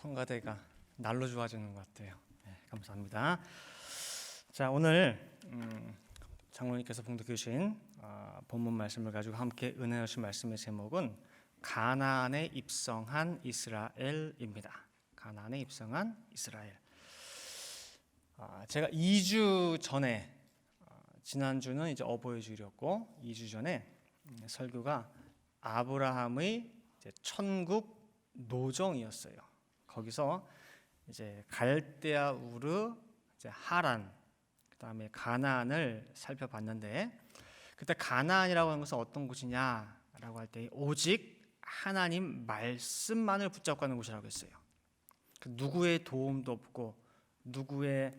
성가대가 날로 좋아지는 것 같아요. 네, 감사합니다. 자, 오늘 장로님께서 봉독해 주신 본문 말씀을 가지고 함께 은혜 주신 말씀의 제목은 가나안에 입성한 이스라엘입니다. 가나안에 입성한 이스라엘. 제가 2주 전에 지난주는 이제 어버이 주일이었고 2주 전에 설교가 아브라함의 천국 노정이었어요. 거기서 이제 갈대아 우르, 이제 하란, 그다음에 가나안을 살펴봤는데, 그때 가나안이라고 하는 것은 어떤 곳이냐라고 할 때 오직 하나님 말씀만을 붙잡고 하는 곳이라고 했어요. 누구의 도움도 없고 누구의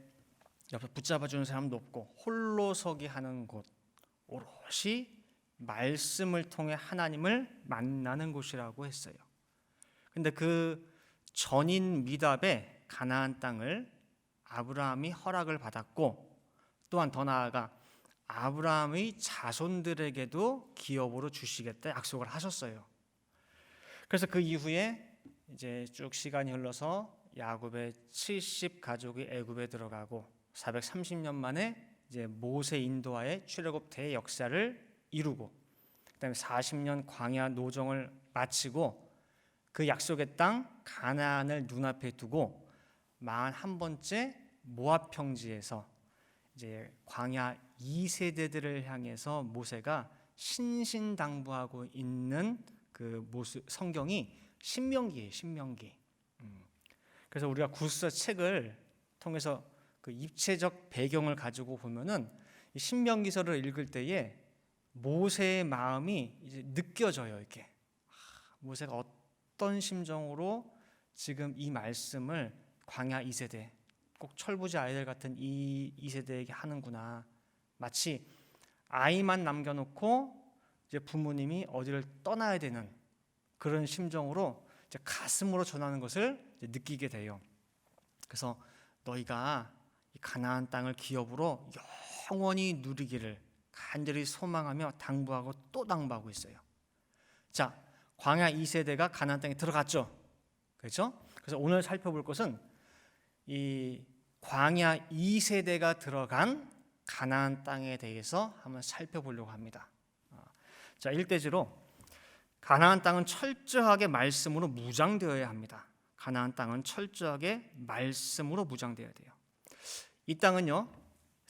옆에 붙잡아주는 사람도 없고 홀로 서기 하는 곳, 오롯이 말씀을 통해 하나님을 만나는 곳이라고 했어요. 근데 그 전인 미답의 가나안 땅을 아브라함이 허락을 받았고, 또한 더 나아가 아브라함의 자손들에게도 기업으로 주시겠다 약속을 하셨어요. 그래서 그 이후에 이제 쭉 시간이 흘러서 야곱의 70 가족이 애굽에 들어가고 430년 만에 이제 모세 인도하에 출애굽 대역사를 이루고, 그다음에 40년 광야 노정을 마치고 그 약속의 땅 가나안을 눈앞에 두고 41번째 모압 평지에서 이제 광야 2세대들을 향해서 모세가 신신당부하고 있는 그 모습, 성경이 신명기예요. 신명기. 그래서 우리가 구스서 책을 통해서 그 입체적 배경을 가지고 보면은 이 신명기서를 읽을 때에 모세의 마음이 이제 느껴져요. 이렇게 모세가 어떤 심정으로 지금 이 말씀을 광야 2세대, 꼭 철부지 아이들 같은 이 2세대에게 하는구나. 마치 아이만 남겨놓고 이제 부모님이 어디를 떠나야 되는 그런 심정으로 이제 가슴으로 전하는 것을 이제 느끼게 돼요. 그래서 너희가 이 가나안 땅을 기업으로 영원히 누리기를 간절히 소망하며 당부하고 또 당부하고 있어요. 자, 광야 2세대가 가나안 땅에 들어갔죠. 그렇죠? 그래서 오늘 살펴볼 것은 이 광야 2세대가 들어간 가나안 땅에 대해서 한번 살펴보려고 합니다. 자, 1대지로 가나안 땅은 철저하게 말씀으로 무장되어야 합니다. 가나안 땅은 철저하게 말씀으로 무장되어야 돼요. 이 땅은요,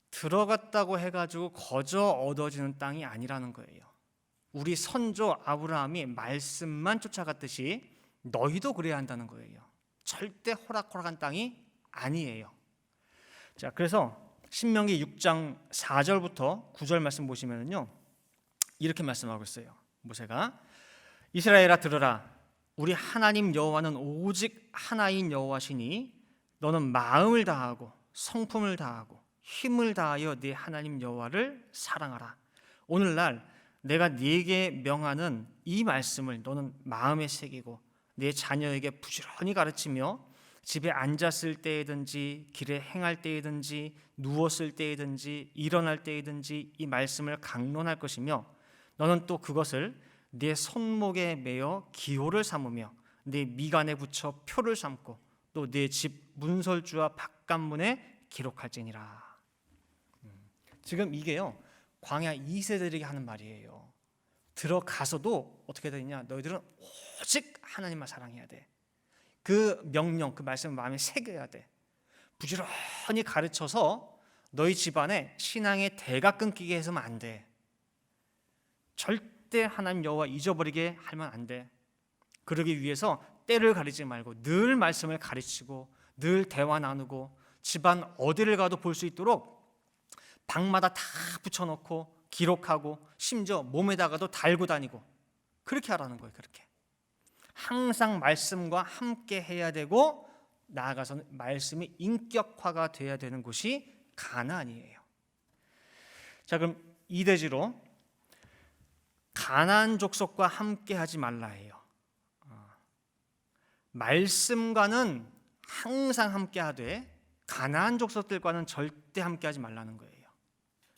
들어갔다고 해가지고 거저 얻어지는 땅이 아니라는 거예요. 우리 선조 아브라함이 말씀만 쫓아갔듯이 너희도 그래야 한다는 거예요. 절대 호락호락한 땅이 아니에요. 자, 그래서 신명기 6장 4절부터 9절 말씀 보시면요, 이렇게 말씀하고 있어요. 모세가 이스라엘아 들으라, 우리 하나님 여호와는 오직 하나인 여호와시니 너는 마음을 다하고 성품을 다하고 힘을 다하여 네 하나님 여호와를 사랑하라. 오늘날 내가 네게 명하는 이 말씀을 너는 마음에 새기고 네 자녀에게 부지런히 가르치며 집에 앉았을 때이든지 길에 행할 때이든지 누웠을 때이든지 일어날 때이든지 이 말씀을 강론할 것이며, 너는 또 그것을 네 손목에 매어 기호를 삼으며 네 미간에 붙여 표를 삼고 또 네 집 문설주와 바깥문에 기록할지니라. 지금 이게요, 광야 2세들에게 하는 말이에요. 들어가서도 어떻게 되느냐, 너희들은 오직 하나님만 사랑해야 돼. 그 명령, 그 말씀을 마음에 새겨야 돼. 부지런히 가르쳐서 너희 집안에 신앙의 대가 끊기게 해서는 안 돼. 절대 하나님 여호와 잊어버리게 하면 안 돼. 그러기 위해서 때를 가리지 말고 늘 말씀을 가르치고 늘 대화 나누고 집안 어디를 가도 볼 수 있도록 방마다 다 붙여놓고 기록하고 심지어 몸에다가도 달고 다니고 그렇게 하라는 거예요. 그렇게 항상 말씀과 함께 해야 되고, 나아가서는 말씀이 인격화가 돼야 되는 곳이 가나안이에요. 자, 그럼 2대지로 가나안 족속과 함께 하지 말라 해요. 말씀과는 항상 함께 하되 가나안 족속들과는 절대 함께 하지 말라는 거예요.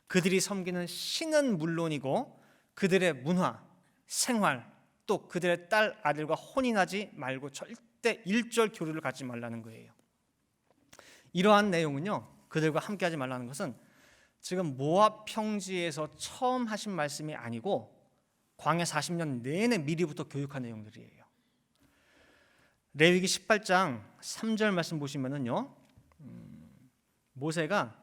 그들이 섬기는 신은 물론이고 그들의 문화, 생활, 또 그들의 딸, 아들과 혼인하지 말고 절대 절대 일절 교류를 갖지 말라는 거예요. 이러한 내용은요, 그들과 함께 하지 말라는 것은 지금 모압 평지에서 처음 하신 말씀이 아니고 광야 40년 내내 미리부터 교육한 내용들이에요. 레위기 18장 3절 말씀 보시면은요, 모세가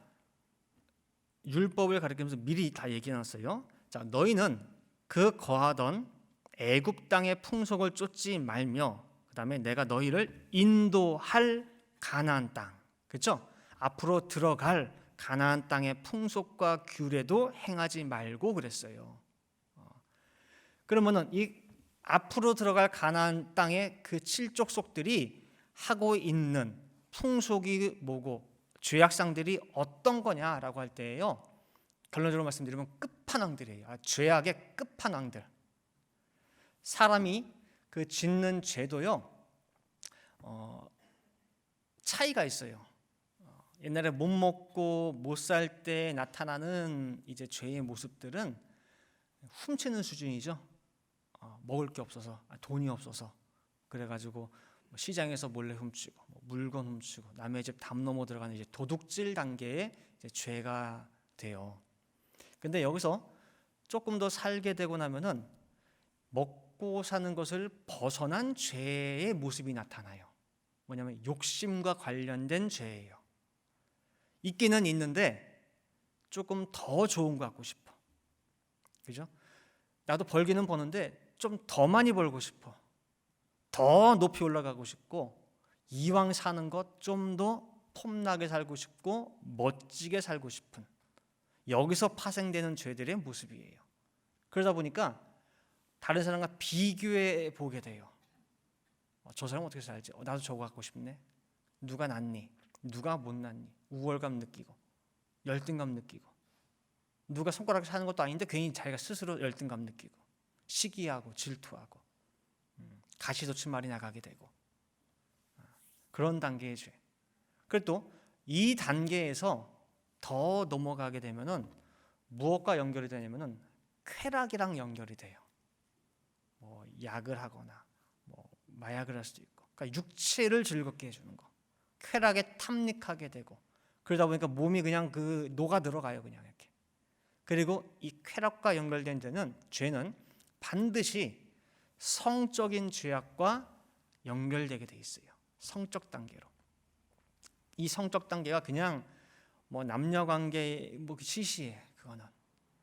율법을 가르치면서 미리 다 얘기해놨어요. 자, 너희는 그 거하던 애굽 땅의 풍속을 쫓지 말며, 그 다음에 내가 너희를 인도할 가나안 땅, 그렇죠? 앞으로 들어갈 가나안 땅의 풍속과 규례도 행하지 말고 그랬어요. 그러면은 이 앞으로 들어갈 가나안 땅의 그 칠족속들이 하고 있는 풍속이 뭐고 죄악상들이 어떤 거냐라고 할 때에요, 결론적으로 말씀드리면 끝판왕들이에요. 죄악의 끝판왕들. 사람이 그 짓는 죄도요, 차이가 있어요. 옛날에 못 먹고 못 살 때 나타나는 이제 죄의 모습들은 훔치는 수준이죠. 먹을 게 없어서, 돈이 없어서, 그래가지고 시장에서 몰래 훔치고, 물건 훔치고, 남의 집 담 넘어 들어가는 이제 도둑질 단계의 이제 죄가 돼요. 근데 여기서 조금 더 살게 되고 나면은 먹고 사는 것을 벗어난 죄의 모습이 나타나요. 뭐냐면 욕심과 관련된 죄예요. 있기는 있는데 조금 더 좋은 거 갖고 싶어. 그죠? 나도 벌기는 버는데 좀 더 많이 벌고 싶어. 더 높이 올라가고 싶고, 이왕 사는 것 좀 더 폼나게 살고 싶고 멋지게 살고 싶은, 여기서 파생되는 죄들의 모습이에요. 그러다 보니까 다른 사람과 비교해 보게 돼요. 저 사람 어떻게 살지? 나도 저거 갖고 싶네. 누가 낫니? 누가 못 낫니? 우월감 느끼고, 열등감 느끼고, 누가 손가락에 사는 것도 아닌데 괜히 자기가 스스로 열등감 느끼고, 시기하고 질투하고, 가시돋친 말이 나가게 되고, 그런 단계의 죄. 그리고 또 이 단계에서 더 넘어가게 되면은 무엇과 연결이 되냐면은 쾌락이랑 연결이 돼요. 뭐 약을 하거나 뭐 마약을 할 수도 있고, 그러니까 육체를 즐겁게 해주는 거, 쾌락에 탐닉하게 되고, 그러다 보니까 몸이 그냥 그 녹아 들어가요, 그냥 이렇게. 그리고 이 쾌락과 연결된 데는 죄는 반드시 성적인 죄악과 연결되게 돼 있어요. 성적 단계로. 이 성적 단계가 그냥 뭐 남녀 관계 뭐 시시해, 그거는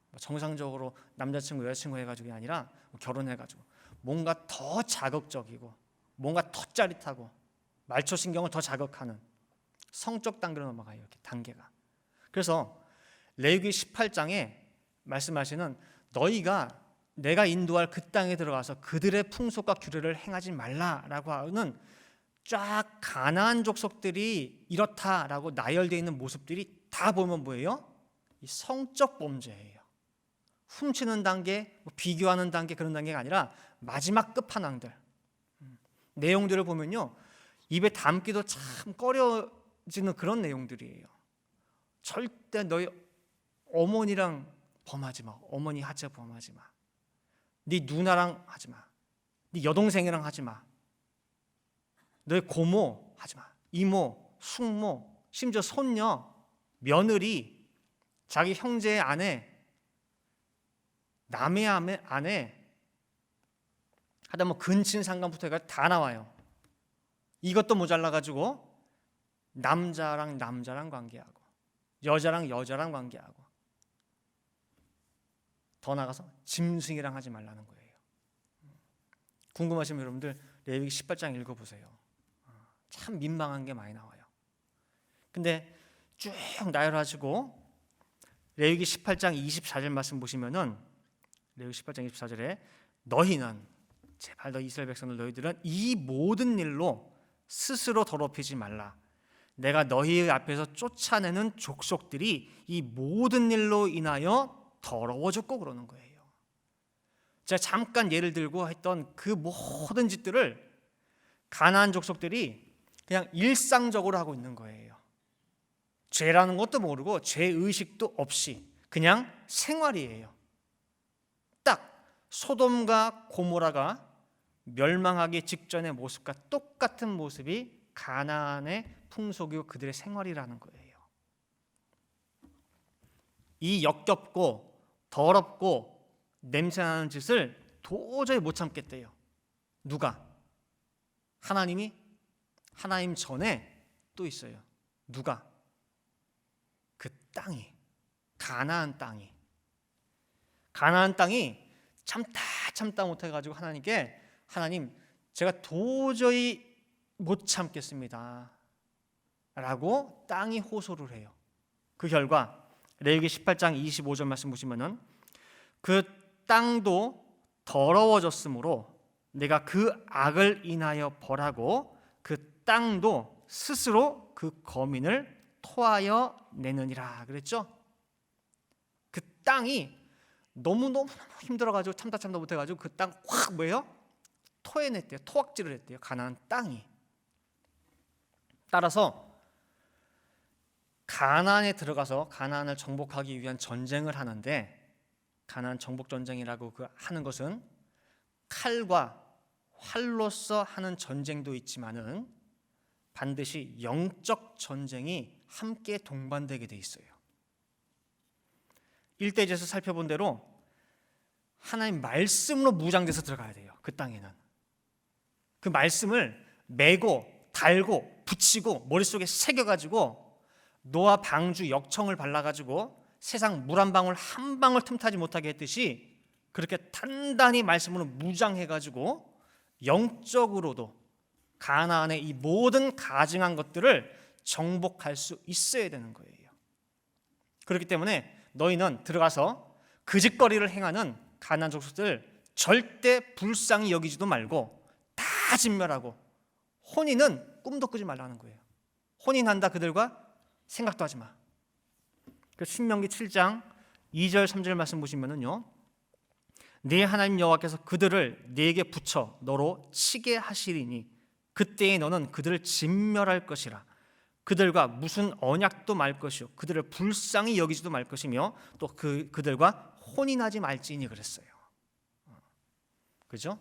뭐 정상적으로 남자친구 여자친구 해가지고 아니라 뭐 결혼해가지고 뭔가 더 자극적이고, 뭔가 더 짜릿하고, 말초 신경을 더 자극하는 성적 단계로 넘어가요, 이렇게 단계가. 그래서 레위기 18장에 말씀하시는 너희가 내가 인도할 그 땅에 들어가서 그들의 풍속과 규례를 행하지 말라라고 하는 쫙 가나안 족속들이 이렇다라고 나열되어 있는 모습들이 다 보면 뭐예요? 이 성적 범죄예요. 훔치는 단계, 비교하는 단계, 그런 단계가 아니라 마지막 끝판왕들. 내용들을 보면요, 입에 담기도 참 꺼려지는 그런 내용들이에요. 절대 너희 어머니랑 범하지 마. 어머니 하체 범하지 마. 네 누나랑 하지 마. 네 여동생이랑 하지 마. 너희 고모 하지 마. 이모, 숙모, 심지어 손녀, 며느리, 자기 형제의 아내, 남의 아내, 하다 뭐 근친 상간부터 해가 다 나와요. 이것도 모자라가지고 남자랑 남자랑 관계하고, 여자랑 여자랑 관계하고, 더 나가서 짐승이랑 하지 말라는 거예요. 궁금하시면 여러분들 레위기 18장 읽어보세요. 참 민망한 게 많이 나와요. 근데 쭉 나열하시고 레위기 18장 24절 말씀 보시면은, 레위기 18장 24절에 너희는, 제발 너 이스라엘 백성들, 너희들은 이 모든 일로 스스로 더럽히지 말라. 내가 너희 앞에서 쫓아내는 족속들이 이 모든 일로 인하여 더러워졌고 그러는 거예요. 제가 잠깐 예를 들고 했던 그 모든 짓들을 가나안 족속들이 그냥 일상적으로 하고 있는 거예요. 죄라는 것도 모르고 죄의식도 없이 그냥 생활이에요. 딱 소돔과 고모라가 멸망하기 직전의 모습과 똑같은 모습이 가나안의 풍속이고 그들의 생활이라는 거예요. 이 역겹고 더럽고 냄새나는 짓을 도저히 못 참겠대요. 누가? 하나님이? 하나님 전에 또 있어요. 누가? 그 땅이, 가나안 땅이 참다 못해가지고 하나님께, 하나님 제가 도저히 못 참겠습니다 라고 땅이 호소를 해요. 그 결과 레위기 18장 25절 말씀 보시면은 그 땅도 더러워졌으므로 내가 그 악을 인하여 벌하고 그 땅도 스스로 그 거민을 토하여 내느니라 그랬죠. 그 땅이 너무 힘들어가지고 참다 못해가지고 그 땅 확 뭐예요? 토해냈대요. 토악질을 했대요. 가나안 땅이. 따라서 가나안에 들어가서 가나안을 정복하기 위한 전쟁을 하는데, 가나안 정복 전쟁이라고 하는 것은 칼과 활로서 하는 전쟁도 있지만은 반드시 영적 전쟁이 함께 동반되게 돼 있어요. 1대에서 살펴본 대로 하나님 말씀으로 무장돼서 들어가야 돼요. 그 땅에는 그 말씀을 메고 달고 붙이고 머릿속에 새겨가지고 노아 방주 역청을 발라가지고 세상 물 한 방울 틈타지 못하게 했듯이 그렇게 단단히 말씀으로 무장해가지고 영적으로도 가나안의 이 모든 가증한 것들을 정복할 수 있어야 되는 거예요. 그렇기 때문에 너희는 들어가서 그 짓거리를 행하는 가나안 족속들 절대 불쌍히 여기지도 말고 다 진멸하고 혼인은 꿈도 꾸지 말라는 거예요. 혼인한다 그들과 생각도 하지 마. 그 신명기 7장 2절 3절 말씀 보시면은요, 네 하나님 여호와께서 그들을 네게 붙여 너로 치게 하시리니 그때에 너는 그들을 진멸할 것이라. 그들과 무슨 언약도 말 것이요 그들을 불쌍히 여기지도 말 것이며 또 그들과 혼인하지 말지니 그랬어요. 그죠?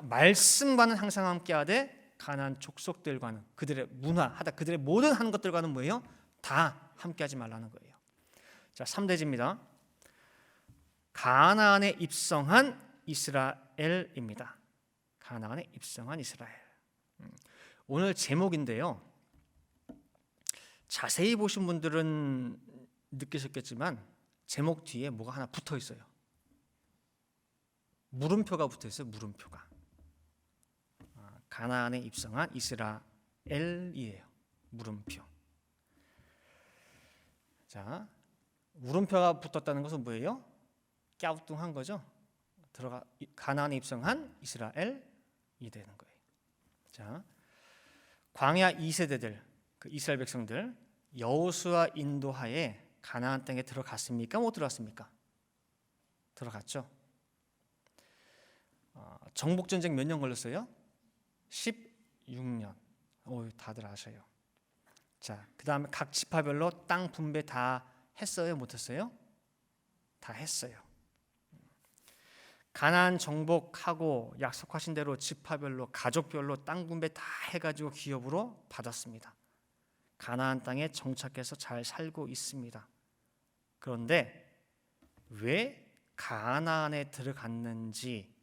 말씀과는 항상 함께하되 가나안 족속들과는 그들의 문화하다 그들의 모든 하는 것들과는 뭐예요? 다 함께하지 말라는 거예요. 자, 3대지입니다. 가나안에 입성한 이스라엘입니다. 가나안에 입성한 이스라엘. 오늘 제목인데요, 자세히 보신 분들은 느끼셨겠지만 제목 뒤에 뭐가 하나 붙어 있어요. 물음표가 붙어 있어요. 물음표가. 가나안에 입성한 이스라엘이에요. 물음표. 자, 물음표가 붙었다는 것은 뭐예요? 갸우뚱한 거죠. 가나안에 입성한 이스라엘이 되는 거예요. 자, 광야 2세대들, 그 이스라엘 백성들 여호수아 인도하에 가나안 땅에 들어갔습니까? 못 들어갔습니까? 들어갔죠. 정복 전쟁 몇 년 걸렸어요? 16년. 다들 아셔요. 자, 그다음에 각 지파별로 땅 분배 다 했어요? 못 했어요? 다 했어요. 가나안 정복하고 약속하신 대로 지파별로 가족별로 땅 분배 다 해가지고 기업으로 받았습니다. 가나안 땅에 정착해서 잘 살고 있습니다. 그런데 왜 가나안에 들어갔는지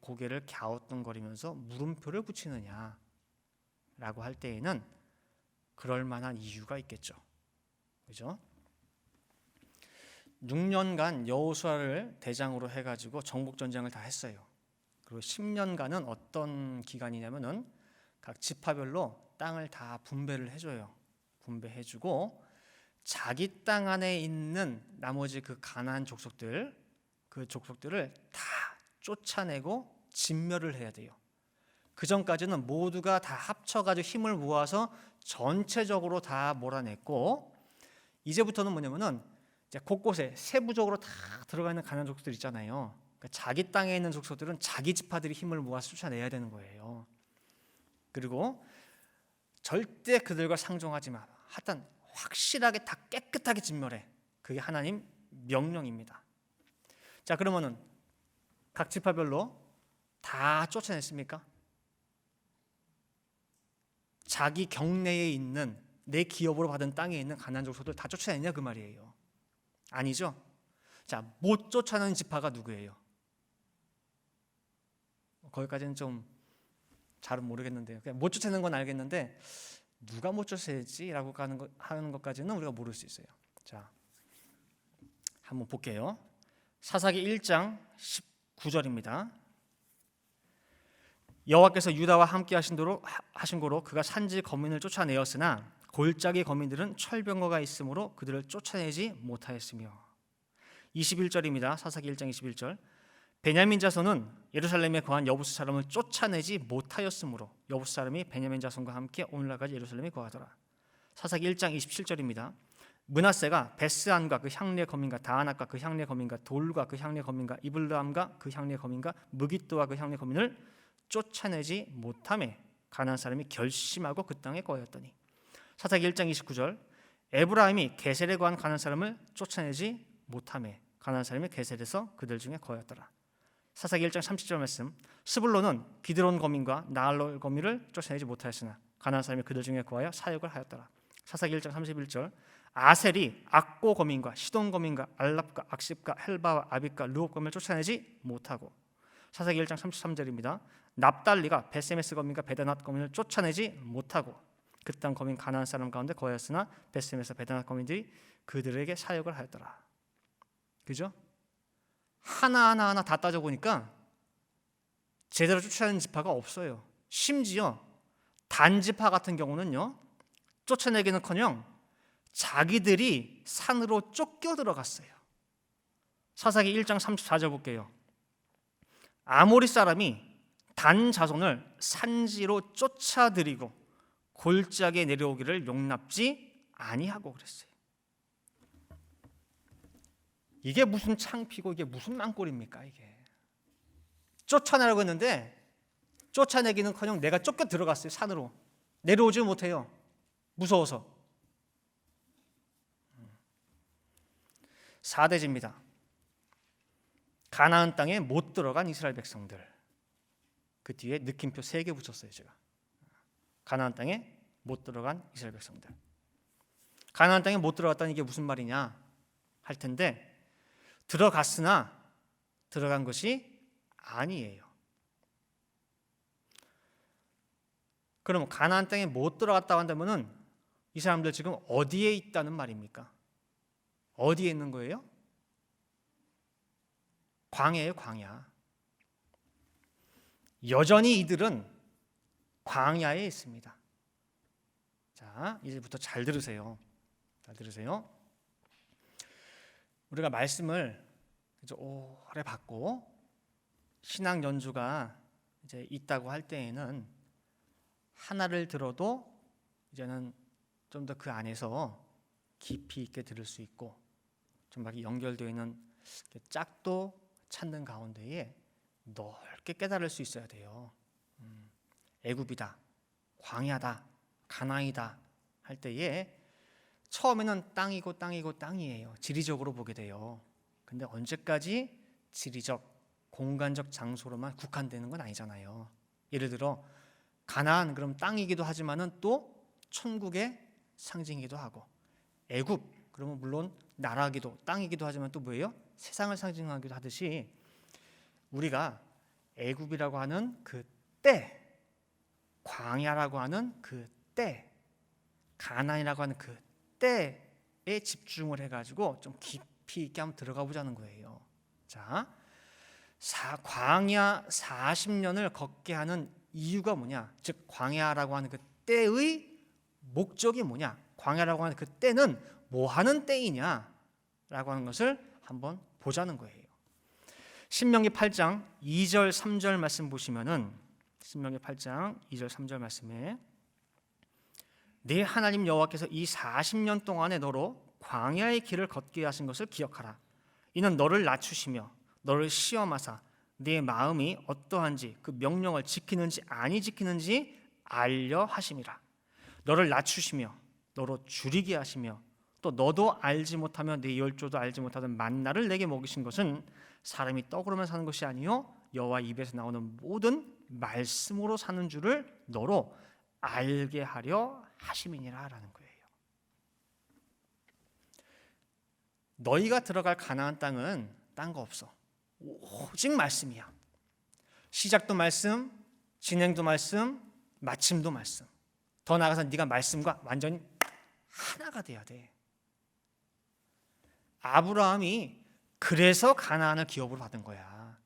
고개를 갸우뚱거리면서 물음표를 붙이느냐라고 할 때에는 그럴 만한 이유가 있겠죠. 그죠? 6년간 여호수아를 대장으로 해가지고 정복 전쟁을 다 했어요. 그리고 10년간은 어떤 기간이냐면은 각 지파별로 땅을 다 분배를 해줘요. 분배해주고 자기 땅 안에 있는 나머지 그 가나안 족속들, 그 족속들을 다 쫓아내고 진멸을 해야 돼요. 그 전까지는 모두가 다 합쳐가지고 힘을 모아서 전체적으로 다 몰아냈고, 이제부터는 뭐냐면은 이제 곳곳에 세부적으로 다 들어가 있는 가나안 족속들 있잖아요. 그러니까 자기 땅에 있는 족속들은 자기 지파들이 힘을 모아서 쫓아내야 되는 거예요. 그리고 절대 그들과 상종하지 마. 하여튼 확실하게 다 깨끗하게 진멸해. 그게 하나님 명령입니다. 자, 그러면은 각 지파별로 다 쫓아냈습니까? 자기 경내에 있는 내 기업으로 받은 땅에 있는 가나안 족속들 다 쫓아냈냐 그 말이에요. 아니죠. 자, 못 쫓아낸 지파가 누구예요? 거기까지는 좀 잘은 모르겠는데요. 그냥 못 쫓아내는 건 알겠는데 누가 못 쫓아내지라고 하는 것까지는 우리가 모를 수 있어요. 자, 한번 볼게요. 사사기 1장 19절입니다. 여호와께서 유다와 함께 하신 고로 그가 산지 거민을 쫓아내었으나 골짜기 거민들은 철병거가 있으므로 그들을 쫓아내지 못하였으며. 21절입니다. 사사기 1장 21절. 베냐민 자손은 예루살렘에 거한 여부스 사람을 쫓아내지 못하였으므로 여부스 사람이 베냐민 자손과 함께 오늘날까지 예루살렘에 거하더라. 사사기 1장 27절입니다. 므낫세가 베스안과 그 향례 거민과 다안악과 그 향례 거민과 돌과 그 향례 거민과 이블람과 그 향례 거민과 무깃도와 그 향례 거민을 쫓아내지 못하매 가나안 사람이 결심하고 그 땅에 거하였더니. 사사기 1장 29절. 에브라임이 게셀에 거한 가나안 사람을 쫓아내지 못하매 가나안 사람이 게셀에서 그들 중에 거하였더라. 사사기 1장 30절 말씀. 스불론은 기드론 거민과 나알롤 거민을 쫓아내지 못하였으나 가나안 사람이 그들 중에 거하여 사역을 하였더라. 사사기 1장 31절. 아셀이 악고 거민과 시돈 거민과 알랍과 악십과 헬바와 아빗과 르홉 거민을 쫓아내지 못하고. 사사기 1장 33절입니다. 납달리가 베세메스 거민과 베다낫 거민을 쫓아내지 못하고 그 땅 거민 가나안 사람 가운데 거하였으나 베세메스 베다낫 거민들이 그들에게 사역을 하였더라. 그죠? 하나하나 다 따져보니까 제대로 쫓아내는 지파가 없어요. 심지어 단지파 같은 경우는요, 쫓아내기는커녕 자기들이 산으로 쫓겨 들어갔어요. 사사기 1장 34절 볼게요. 아모리 사람이 단 자손을 산지로 쫓아들이고 골짜기에 내려오기를 용납지 아니하고 그랬어요. 이게 무슨 창피고 이게 무슨 망골입니까? 이게 쫓아내라고 했는데 쫓아내기는커녕 내가 쫓겨 들어갔어요. 산으로 내려오지 못해요. 무서워서. 4대지입니다. 가나안 땅에 못 들어간 이스라엘 백성들. 그 뒤에 느낌표 3개 붙였어요. 제가 가나안 땅에 못 들어간 이스라엘 백성들. 가나안 땅에 못 들어갔다는 이게 무슨 말이냐 할 텐데, 들어갔으나 들어간 것이 아니에요. 그럼 가나안 땅에 못 들어갔다고 한다면은 이 사람들 지금 어디에 있다는 말입니까? 어디에 있는 거예요? 광야예요, 광야. 여전히 이들은 광야에 있습니다. 자, 이제부터 잘 들으세요. 잘 들으세요. 우리가 말씀을 이제 오래 받고 신앙 연주가 이제 있다고 할 때에는 하나를 들어도 이제는 좀 더 그 안에서 깊이 있게 들을 수 있고 좀 막 연결되어 있는 짝도 찾는 가운데에 넓게 깨달을 수 있어야 돼요. 애굽이다, 광야다, 가나안이다 할 때에 처음에는 땅이에요. 지리적으로 보게 돼요. 근데 언제까지 지리적, 공간적 장소로만 국한되는 건 아니잖아요. 예를 들어 가나안 그럼 땅이기도 하지만은 또 천국의 상징이기도 하고, 애굽 그러면 물론 나라기도 땅이기도 하지만 또 뭐예요? 세상을 상징하기도 하듯이 우리가 애굽이라고 하는 그 때, 광야라고 하는 그 때, 가나안이라고 하는 그 때에 집중을 해가지고 좀 깊이 있게 한번 들어가 보자는 거예요. 자, 광야 40년을 걷게 하는 이유가 뭐냐? 즉 광야라고 하는 그 때의 목적이 뭐냐? 광야라고 하는 그 때는 뭐 하는 때이냐라고 하는 것을 한번 보자는 거예요. 신명기 8장 2절 3절 말씀 보시면은 신명기 8장 2절 3절 말씀에 네 하나님 여호와께서 이 40년 동안에 너로 광야의 길을 걷게 하신 것을 기억하라. 이는 너를 낮추시며 너를 시험하사 네 마음이 어떠한지 그 명령을 지키는지 아니 지키는지 알려 하심이라. 너를 낮추시며 너로 줄이게 하시며 또 너도 알지 못하며 네 열조도 알지 못하던 만나를 내게 먹이신 것은 사람이 떡으로만 사는 것이 아니요 여호와 입에서 나오는 모든 말씀으로 사는 줄을 너로 알게 하려 하심이니라 라는 거예요. 너희가 들어갈 가나안 땅은 딴 거 없어. 오직 말씀이야. 시작도 말씀, 진행도 말씀, 마침도 말씀. 더 나아가서 네가 말씀과 완전히 하나가 돼야 돼. 아브라함이 그래서 가나안을 기업으로 받은 거야.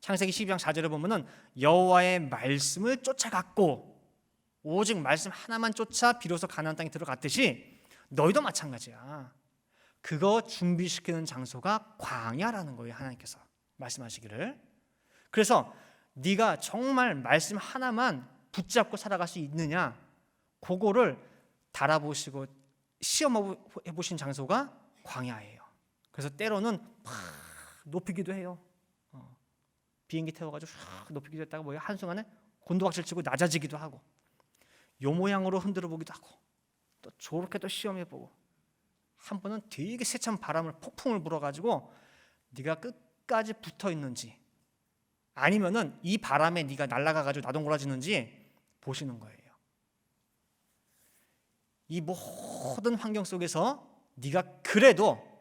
창세기 12장 4절에 보면은 여호와의 말씀을 쫓아갔고 오직 말씀 하나만 쫓아 비로소 가나안 땅에 들어갔듯이 너희도 마찬가지야. 그거 준비시키는 장소가 광야라는 거예요. 하나님께서 말씀하시기를. 그래서 네가 정말 말씀 하나만 붙잡고 살아갈 수 있느냐, 그거를 달아보시고 시험해 보신 장소가 광야예요. 그래서 때로는 막 높이기도 해요. 비행기 태워가지고 높이기도 했다가 뭐 한순간에 곤두박질 치고 낮아지기도 하고, 요 모양으로 흔들어 보기도 하고, 또 저렇게 또 시험해 보고, 한 번은 되게 세찬 바람을 폭풍을 불어가지고 네가 끝까지 붙어 있는지, 아니면은 이 바람에 네가 날아가가지고 나동거라지는지 보시는 거예요. 이 모든 환경 속에서 네가 그래도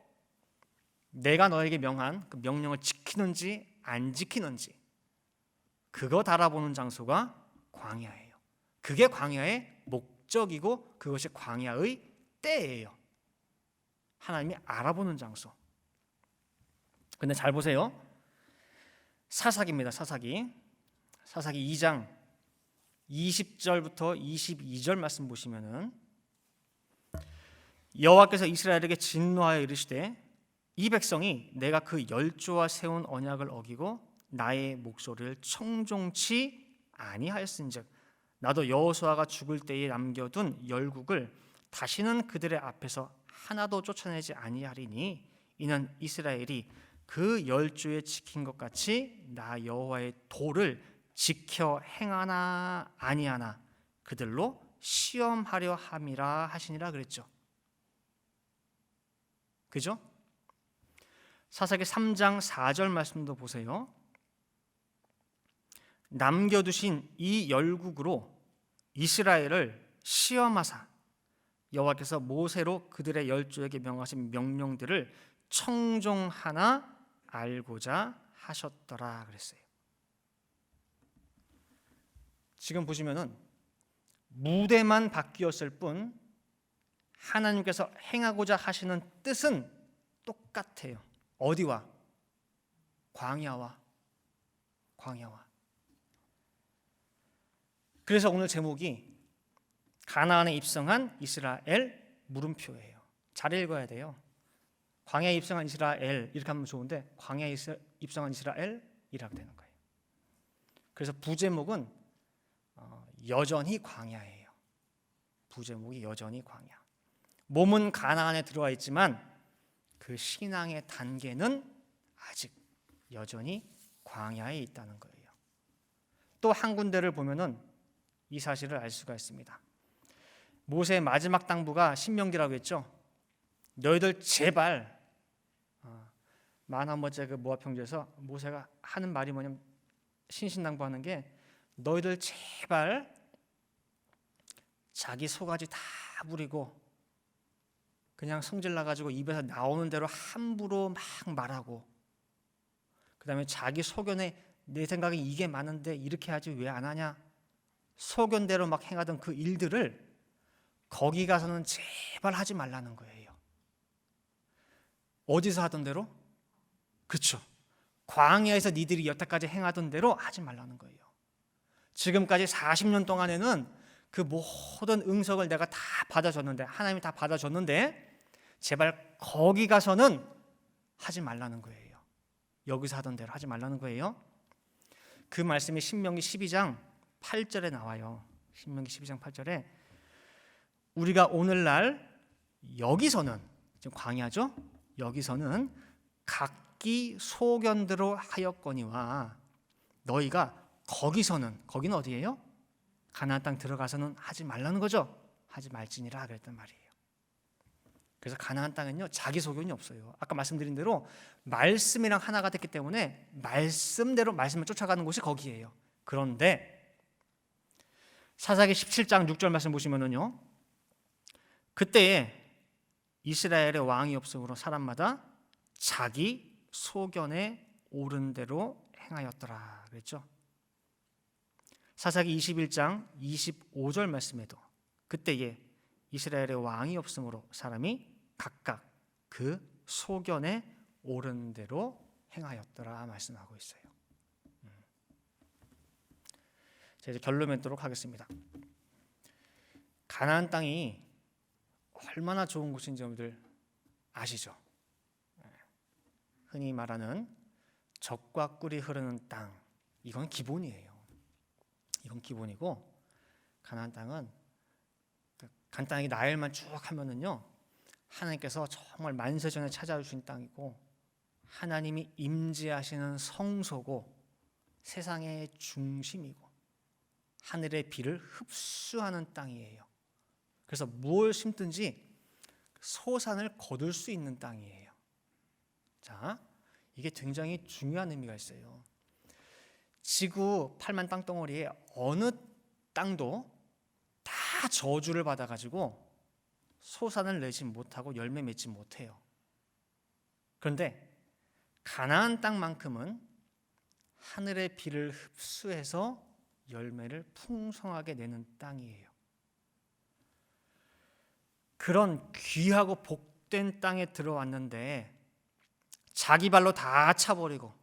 내가 너에게 명한 그 명령을 지키는지 안 지키는지, 그거 달아보는 장소가 광야예요. 그게 광야의 목적이고 그것이 광야의 때예요. 하나님이 알아보는 장소. 근데 잘 보세요. 사사기입니다. 사사기 2장 20절부터 22절 말씀 보시면은 여호와께서 이스라엘에게 진노하여 이르시되 이 백성이 내가 그 열조와 세운 언약을 어기고 나의 목소리를 청종치 아니하였은즉 나도 여호수아가 죽을 때에 남겨둔 열국을 다시는 그들의 앞에서 하나도 쫓아내지 아니하리니 이는 이스라엘이 그 열조에 지킨 것 같이 나 여호와의 도를 지켜 행하나 아니하나 그들로 시험하려 함이라 하시니라 그랬죠. 그죠? 사사기 3장 4절 말씀도 보세요. 남겨두신 이 열국으로 이스라엘을 시험하사 여호와께서 모세로 그들의 열조에게 명하신 명령들을 청종하나 알고자 하셨더라 그랬어요. 지금 보시면은 무대만 바뀌었을 뿐 하나님께서 행하고자 하시는 뜻은 똑같아요. 어디와? 광야와. 그래서 오늘 제목이 가나안에 입성한 이스라엘 물음표예요. 잘 읽어야 돼요. 광야에 입성한 이스라엘 이렇게 하면 좋은데 광야에 입성한 이스라엘이라고 되는 거예요. 그래서 부제목은 여전히 광야예요. 부제목이 여전히 광야. 몸은 가나안에 들어와 있지만 그 신앙의 단계는 아직 여전히 광야에 있다는 거예요. 또 한 군데를 보면은 이 사실을 알 수가 있습니다. 모세의 마지막 당부가 신명기라고 했죠. 너희들 제발 만 번째 그 모압 평지에서 모세가 하는 말이 뭐냐면 신신당부하는 게 너희들 제발 자기 소가지 다 부리고 그냥 성질 나가지고 입에서 나오는 대로 함부로 막 말하고, 그 다음에 자기 소견에 내 생각에 이게 많은데 이렇게 하지 왜 안 하냐, 소견대로 막 행하던 그 일들을 거기 가서는 제발 하지 말라는 거예요. 어디서 하던 대로? 그렇죠. 광야에서 니들이 여태까지 행하던 대로 하지 말라는 거예요. 지금까지 40년 동안에는 그 모든 응석을 내가 다 받아줬는데, 하나님이 다 받아줬는데 제발 거기 가서는 하지 말라는 거예요. 여기서 하던 대로 하지 말라는 거예요. 그 말씀이 신명기 12장 8절에 나와요. 신명기 12장 8절에 우리가 오늘날 여기서는, 지금 광야죠? 여기서는 각기 소견대로 하였거니와 너희가 거기서는, 거기는 어디예요? 가나안 땅 들어가서는 하지 말라는 거죠. 하지 말지니라 그랬단 말이에요. 그래서 가나안 땅은요 자기 소견이 없어요. 아까 말씀드린 대로 말씀이랑 하나가 됐기 때문에 말씀대로 말씀을 쫓아가는 곳이 거기예요. 그런데 사사기 17장 6절 말씀 보시면은요, 그때에 이스라엘의 왕이 없으므로 사람마다 자기 소견에 옳은 대로 행하였더라 그랬죠. 사사기 21장 25절 말씀에도 그때에 이스라엘의 왕이 없으므로 사람이 각각 그 소견에 옳은 대로 행하였더라 말씀하고 있어요. 자, 이제 결론 맺도록 하겠습니다. 가나안 땅이 얼마나 좋은 곳인지 여러분들 아시죠? 흔히 말하는 젖과 꿀이 흐르는 땅, 이건 기본이에요. 이건 기본이고, 가나안 땅은 간단하게 나열만 쭉 하면은요, 하나님께서 정말 만세전에 찾아주신 땅이고, 하나님이 임재하시는 성소고, 세상의 중심이고, 하늘의 비를 흡수하는 땅이에요. 그래서 무엇을 심든지 소산을 거둘 수 있는 땅이에요. 자, 이게 굉장히 중요한 의미가 있어요. 지구 8만 땅덩어리에 어느 땅도 다 저주를 받아가지고 소산을 내지 못하고 열매 맺지 못해요. 그런데 가나안 땅만큼은 하늘의 비를 흡수해서 열매를 풍성하게 내는 땅이에요. 그런 귀하고 복된 땅에 들어왔는데 자기 발로 다 차버리고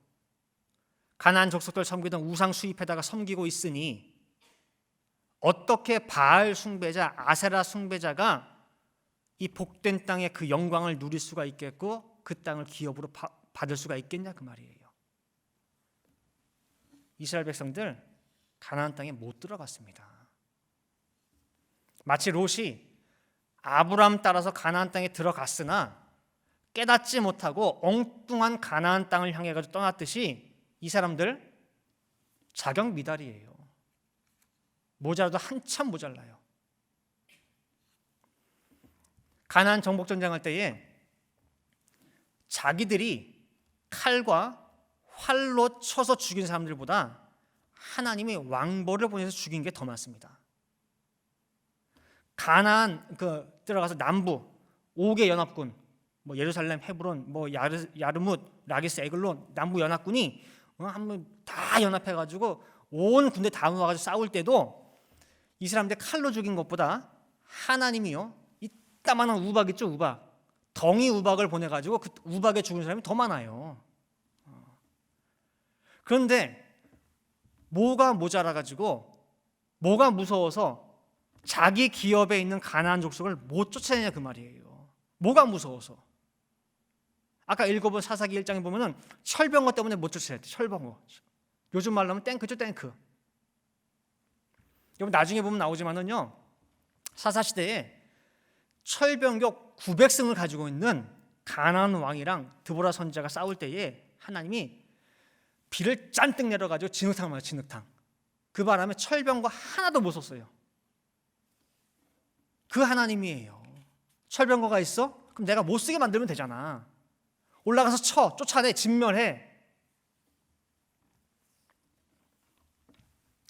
가나안 족속들 섬기던 우상 수입에다가 섬기고 있으니 어떻게 바알 숭배자, 아세라 숭배자가 이 복된 땅의 그 영광을 누릴 수가 있겠고 그 땅을 기업으로 받을 수가 있겠냐 그 말이에요. 이스라엘 백성들 가나안 땅에 못 들어갔습니다. 마치 롯이 아브라함 따라서 가나안 땅에 들어갔으나 깨닫지 못하고 엉뚱한 가나안 땅을 향해 가지고 떠났듯이 이 사람들 자격 미달이에요. 모자라도 한참 모자라요. 가나안 정복 전쟁할 때에 자기들이 칼과 활로 쳐서 죽인 사람들보다 하나님이 왕벌을 보내서 죽인 게 더 많습니다. 가나안 들어가서 남부 5개 연합군, 뭐 예루살렘, 헤브론, 뭐 야르뭇, 라기스, 에글론 남부 연합군이 한번 다 연합해가지고 온 군대 다 모아가지고 싸울 때도 이 사람들 칼로 죽인 것보다 하나님이요 이따만한 우박 있죠, 우박, 덩이 우박을 보내가지고 그 우박에 죽은 사람이 더 많아요. 그런데 뭐가 모자라가지고 뭐가 무서워서 자기 기업에 있는 가나안 족속을 못 쫓아내냐 그 말이에요. 뭐가 무서워서? 아까 읽어본 사사기 1장에 보면은 철병거 때문에 못 쫓아냈대. 철병거. 요즘 말로 하면 탱크죠, 탱크. 여러분 나중에 보면 나오지만은요, 사사시대에 철병력 900승을 가지고 있는 가나안 왕이랑 드보라 선지자가 싸울 때에 하나님이 비를 잔뜩 내려가지고 진흙탕을 맞아요. 진흙탕. 그 바람에 철병거 하나도 못 썼어요. 그 하나님이에요. 철병거가 있어? 그럼 내가 못 쓰게 만들면 되잖아. 올라가서 쳐, 쫓아내, 진멸해.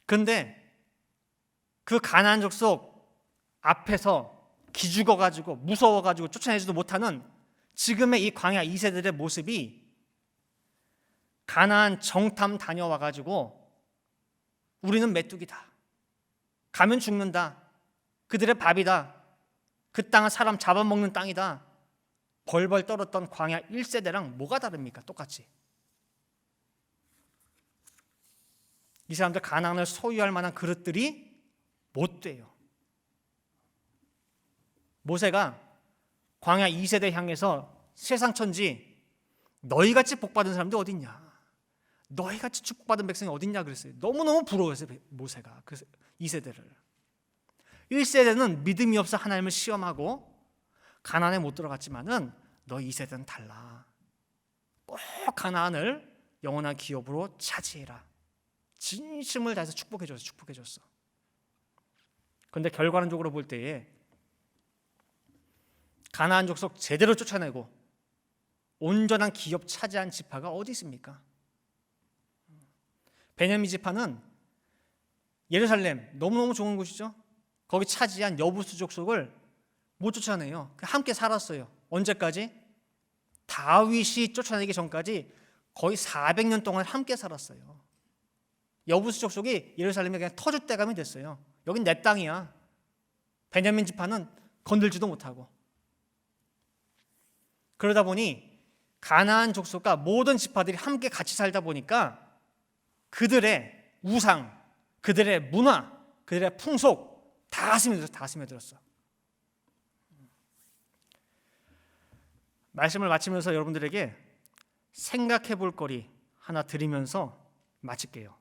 그런데 그 가나안 족속 앞에서 기죽어가지고 무서워가지고 쫓아내지도 못하는 지금의 이 광야 2세들의 모습이 가나안 정탐 다녀와가지고 우리는 메뚜기다, 가면 죽는다, 그들의 밥이다, 그 땅은 사람 잡아먹는 땅이다, 벌벌 떨었던 광야 1세대랑 뭐가 다릅니까? 똑같이. 이 사람들 가나안을 소유할 만한 그릇들이 못 돼요. 모세가 광야 2세대 향해서 세상 천지 너희같이 복받은 사람들 어딨냐, 너희같이 축복받은 백성이 어딨냐 그랬어요. 너무너무 부러워했어요 모세가 그 2세대를. 1세대는 믿음이 없어 하나님을 시험하고 가나안에 못 들어갔지만은 너 2세대는 달라. 꼭 가나안을 영원한 기업으로 차지해라. 진심을 다해서 축복해줬어. 그런데 결과론적으로 볼 때에 가나안 족속 제대로 쫓아내고 온전한 기업 차지한 지파가 어디 있습니까? 베냐민 지파는 예루살렘 너무너무 좋은 곳이죠. 거기 차지한 여부수 족속을 못 쫓아내요. 함께 살았어요. 언제까지? 다윗이 쫓아내기 전까지 거의 400년 동안 함께 살았어요. 여부수 족속이 예루살렘에 그냥 터줏대감이 됐어요. 여긴 내 땅이야. 베냐민 지파는 건들지도 못하고. 그러다 보니 가나안 족속과 모든 지파들이 함께 같이 살다 보니까 그들의 우상, 그들의 문화, 그들의 풍속 다 스며들었어. 말씀을 마치면서 여러분들에게 생각해 볼 거리 하나 드리면서 마칠게요.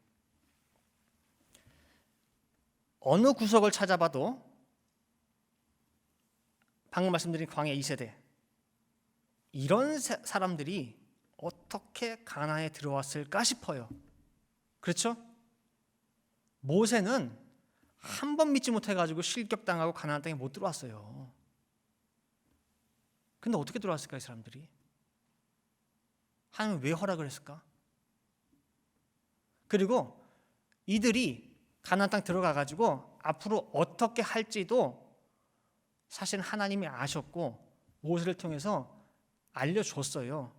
어느 구석을 찾아봐도 방금 말씀드린 광야 2세대 이런 사람들이 어떻게 가나안에 들어왔을까 싶어요. 그렇죠? 모세는 한 번 믿지 못해가지고 실격당하고 가나안 땅에 못 들어왔어요. 근데 어떻게 들어왔을까 이 사람들이? 하나님은 왜 허락을 했을까? 그리고 이들이 가나안 땅 들어가가지고 앞으로 어떻게 할지도 사실 하나님이 아셨고 모세를 통해서 알려줬어요.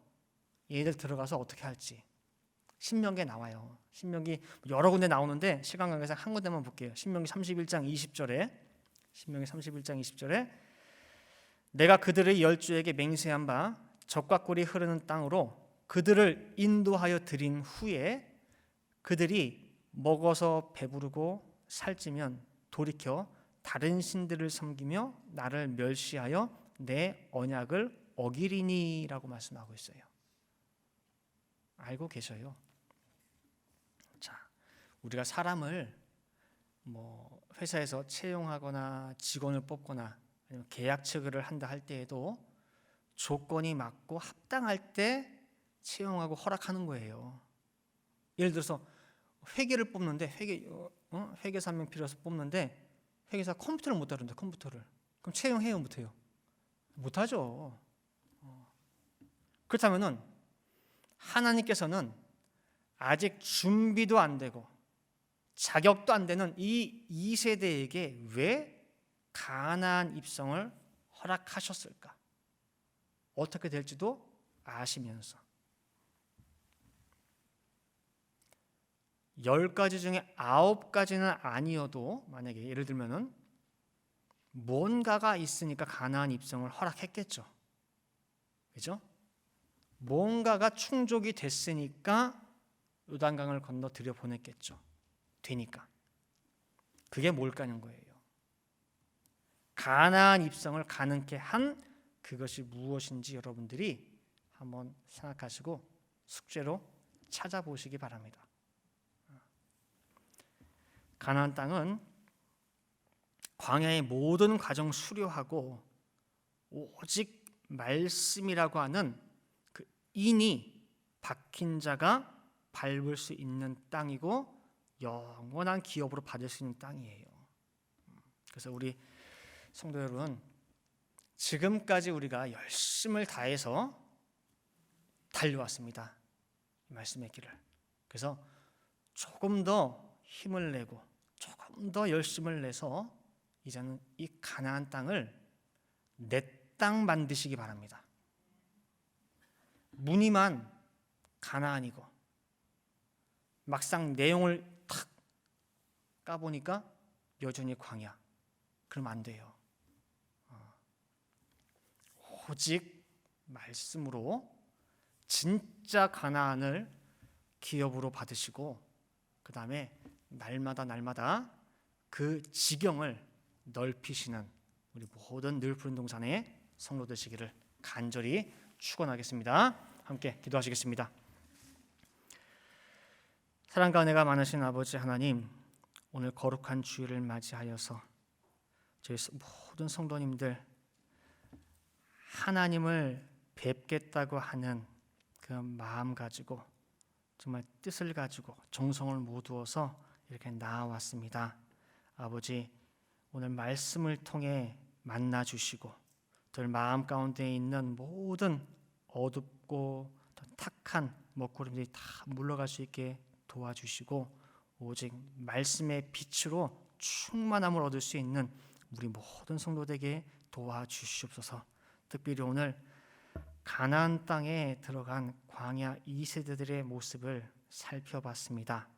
얘들 들어가서 어떻게 할지. 신명기에 나와요. 신명기 여러 군데 나오는데 시간 관계상 한 군데만 볼게요. 신명기 31장 20절에 신명기 31장 20절에 내가 그들의 열조에게 맹세한 바 젖과 꿀이 흐르는 땅으로 그들을 인도하여 드린 후에 그들이 먹어서 배부르고 살찌면 돌이켜 다른 신들을 섬기며 나를 멸시하여 내 언약을 어기리니라고 말씀하고 있어요. 알고 계셔요. 자, 우리가 사람을 회사에서 채용하거나 직원을 뽑거나 아니면 계약 체결을 한다 할 때에도 조건이 맞고 합당할 때 채용하고 허락하는 거예요. 예를 들어서 회계를 뽑는데 회계사 한 명 필요해서 뽑는데 회계사 컴퓨터를 못 다룬다. 컴퓨터를. 그럼 채용해요, 못해요? 못하죠. 그렇다면은 하나님께서는 아직 준비도 안 되고 자격도 안 되는 이 2세대에게 왜 가나안 입성을 허락하셨을까? 어떻게 될지도 아시면서 10가지 중에 9가지는 아니어도 만약에 예를 들면은 뭔가가 있으니까 가나안 입성을 허락했겠죠. 그죠? 뭔가가 충족이 됐으니까 요단강을 건너 들여보냈겠죠. 되니까. 그게 뭘까는 거예요. 가나안 입성을 가능케 한 그것이 무엇인지 여러분들이 한번 생각하시고 숙제로 찾아보시기 바랍니다. 가나안 땅은 광야의 모든 과정 수료하고 오직 말씀이라고 하는 그 인이 박힌 자가 밟을 수 있는 땅이고 영원한 기업으로 받을 수 있는 땅이에요. 그래서 우리 성도 여러분, 지금까지 우리가 열심을 다해서 달려왔습니다. 말씀의 길을. 그래서 조금 더 힘을 내고 조금 더 열심을 내서 이제는 이 가나안 땅을 내 땅 만드시기 바랍니다. 무늬만 가나안이고 막상 내용을 탁 까보니까 여전히 광야. 그러면 안 돼요. 오직 말씀으로 진짜 가나안을 기업으로 받으시고 그 다음에 날마다 그 지경을 넓히시는 우리 모든 늘 푸른 동산의 성도 되시기를 간절히 축원하겠습니다. 함께 기도하시겠습니다. 사랑과 은혜가 많으신 아버지 하나님, 오늘 거룩한 주일을 맞이하여서 저희 모든 성도님들 하나님을 뵙겠다고 하는 그 마음 가지고 정말 뜻을 가지고 정성을 모두어서 이렇게 나아왔습니다. 아버지, 오늘 말씀을 통해 만나 주시고 더 들 마음 가운데 있는 모든 어둡고 탁한 먹구름들이 다 물러갈 수 있게 도와주시고 오직 말씀의 빛으로 충만함을 얻을 수 있는 우리 모든 성도들에게 도와주시옵소서. 특별히 오늘 가나안 땅에 들어간 광야 2세대들의 모습을 살펴봤습니다.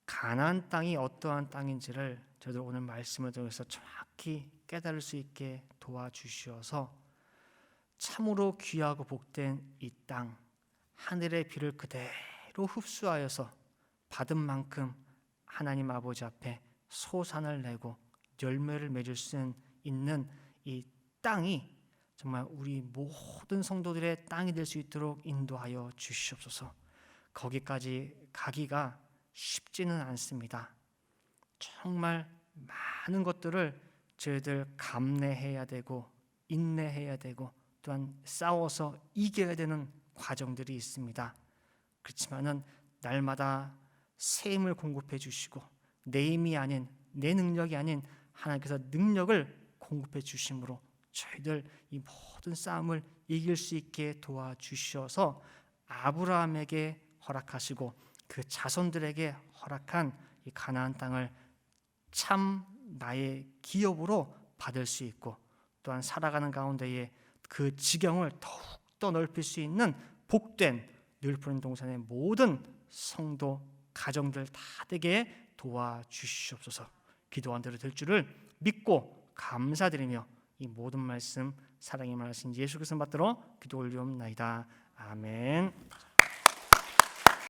가나안 땅이 어떠한 땅인지를 저도 오늘 말씀을 통해서 정확히 깨달을 수 있게 도와주시어서 참으로 귀하고 복된 이 땅, 하늘의 비를 그대로 흡수하여서 받은 만큼 하나님 아버지 앞에 소산을 내고 열매를 맺을 수 있는 이 땅이 정말 우리 모든 성도들의 땅이 될 수 있도록 인도하여 주시옵소서. 거기까지 가기가 쉽지는 않습니다. 정말 많은 것들을 저희들 감내해야 되고 인내해야 되고 또한 싸워서 이겨야 되는 과정들이 있습니다. 그렇지만은 날마다 새 힘을 공급해 주시고 내 힘이 아닌 내 능력이 아닌 하나님께서 능력을 공급해 주심으로 저희들 이 모든 싸움을 이길 수 있게 도와주셔서 아브라함에게 허락하시고 그 자손들에게 허락한 이 가나안 땅을 참 나의 기업으로 받을 수 있고 또한 살아가는 가운데에 그 지경을 더욱더 넓힐 수 있는 복된 늘푸른 동산의 모든 성도 가정들 다 되게 도와주시옵소서. 기도한 대로 될 줄을 믿고 감사드리며 이 모든 말씀 사랑의 말씀 예수 그리스도 받들어 기도 올리옵나이다. 아멘.